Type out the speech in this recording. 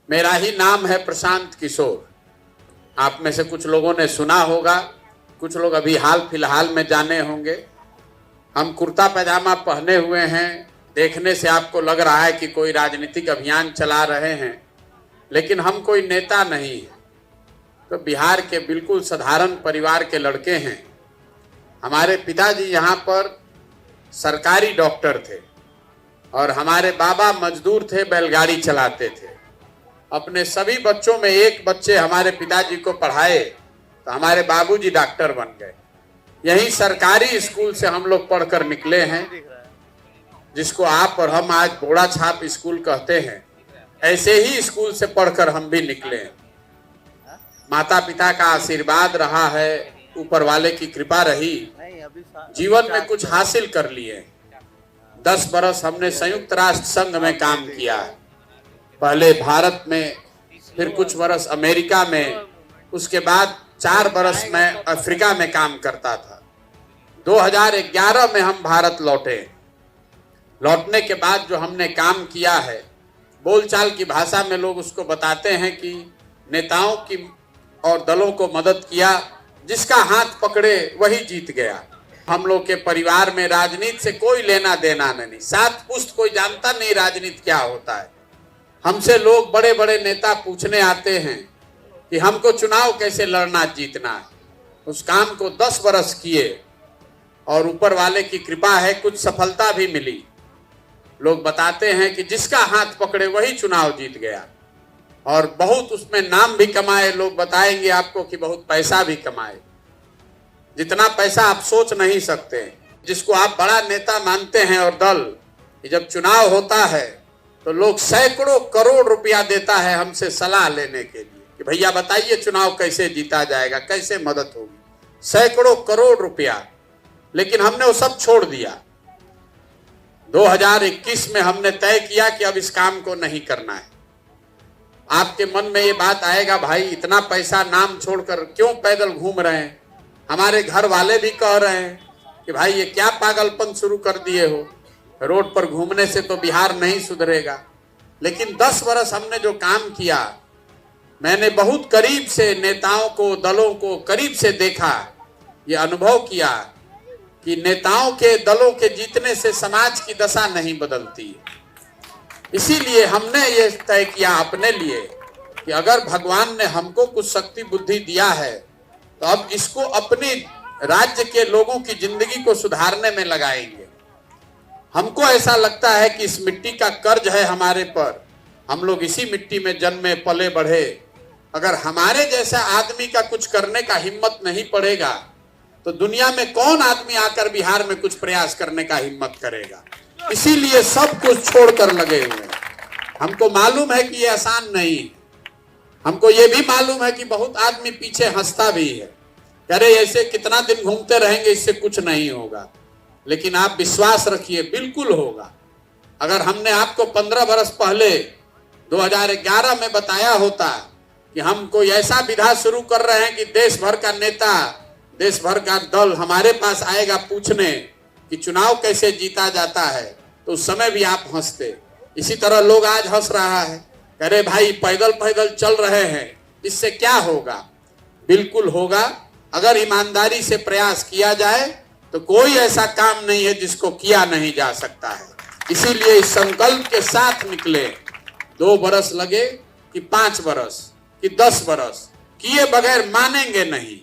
मेरा ही नाम है प्रशांत किशोर। आप में से कुछ लोगों ने सुना होगा, कुछ लोग अभी हाल फिलहाल में जाने होंगे। हम कुर्ता पैजामा पहने हुए हैं, देखने से आपको लग रहा है कि कोई राजनीतिक अभियान चला रहे हैं, लेकिन हम कोई नेता नहीं है। तो बिहार के बिल्कुल साधारण परिवार के लड़के हैं। हमारे पिताजी यहाँ पर सरकारी डॉक्टर थे और हमारे बाबा मजदूर थे, बैलगाड़ी चलाते थे। अपने सभी बच्चों में एक बच्चे हमारे पिताजी को पढ़ाए तो हमारे बाबूजी डॉक्टर बन गए। यही सरकारी स्कूल से हम लोग पढ़कर निकले हैं, जिसको आप और हम आज बोड़ा छाप स्कूल कहते हैं। ऐसे ही स्कूल से पढ़कर हम भी निकले हैं। माता पिता का आशीर्वाद रहा है, ऊपर वाले की कृपा रही, जीवन में कुछ हासिल कर लिए। 10 बरस हमने संयुक्त राष्ट्र संघ में काम किया, पहले भारत में, फिर कुछ बरस अमेरिका में, उसके बाद 4 बरस मैं अफ्रीका में काम करता था। 2011 में हम भारत लौटे। लौटने के बाद जो हमने काम किया है, बोलचाल की भाषा में लोग उसको बताते हैं कि नेताओं की और दलों को मदद किया, जिसका हाथ पकड़े वही जीत गया। हम लोग के परिवार में राजनीति से कोई लेना देना नहीं, 7 पुश्त कोई जानता नहीं राजनीति क्या होता है। हमसे लोग बड़े बड़े नेता पूछने आते हैं कि हमको चुनाव कैसे लड़ना जीतना है। उस काम को 10 बरस किए और ऊपर वाले की कृपा है, कुछ सफलता भी मिली। लोग बताते हैं कि जिसका हाथ पकड़े वही चुनाव जीत गया, और बहुत उसमें नाम भी कमाए। लोग बताएंगे आपको कि बहुत पैसा भी कमाए, जितना पैसा आप सोच नहीं सकते। जिसको आप बड़ा नेता मानते हैं और दल, जब चुनाव होता है तो लोग सैकड़ों करोड़ रुपया देता है हमसे सलाह लेने के लिए कि भैया बताइए चुनाव कैसे जीता जाएगा, कैसे मदद होगी। सैकड़ों करोड़ रुपया। लेकिन हमने वो सब छोड़ दिया। 2021 में हमने तय किया कि अब इस काम को नहीं करना है। आपके मन में ये बात आएगा, भाई इतना पैसा नाम छोड़कर क्यों पैदल घूम रहे हैं। हमारे घर वाले भी कह रहे हैं कि भाई ये क्या पागलपन शुरू कर दिए हो, रोड पर घूमने से तो बिहार नहीं सुधरेगा। लेकिन 10 बरस हमने जो काम किया, मैंने बहुत करीब से नेताओं को, दलों को करीब से देखा, ये अनुभव किया कि नेताओं के, दलों के जीतने से समाज की दशा नहीं बदलती। इसीलिए हमने ये तय किया अपने लिए कि अगर भगवान ने हमको कुछ शक्ति बुद्धि दिया है तो अब इसको अपनी राज्य के लोगों की जिंदगी को सुधारने में लगाएंगे। हमको ऐसा लगता है कि इस मिट्टी का कर्ज है हमारे पर। हम लोग इसी मिट्टी में जन्मे पले बढ़े। अगर हमारे जैसा आदमी का कुछ करने का हिम्मत नहीं पड़ेगा तो दुनिया में कौन आदमी आकर बिहार में कुछ प्रयास करने का हिम्मत करेगा। इसीलिए सब कुछ छोड़कर लगे हुए हैं। हमको मालूम है कि ये आसान नहीं है। हमको ये भी मालूम है कि बहुत आदमी पीछे हंसता भी है, अरे ऐसे कितना दिन घूमते रहेंगे, इससे कुछ नहीं होगा। लेकिन आप विश्वास रखिए, बिल्कुल होगा। अगर हमने आपको 15 बरस पहले 2011 में बताया होता कि हम कोई ऐसा विधा शुरू कर रहे हैं कि देश भर का नेता, देश भर का दल हमारे पास आएगा पूछने कि चुनाव कैसे जीता जाता है, तो उस समय भी आप हंसते। इसी तरह लोग आज हंस रहा है, अरे भाई पैदल पैदल चल रहे हैं, इससे क्या होगा। बिल्कुल होगा। अगर ईमानदारी से प्रयास किया जाए तो कोई ऐसा काम नहीं है जिसको किया नहीं जा सकता है। इसीलिए इस संकल्प के साथ निकले। 2 बरस लगे कि 5 बरस कि 10 बरस, किए बगैर मानेंगे नहीं।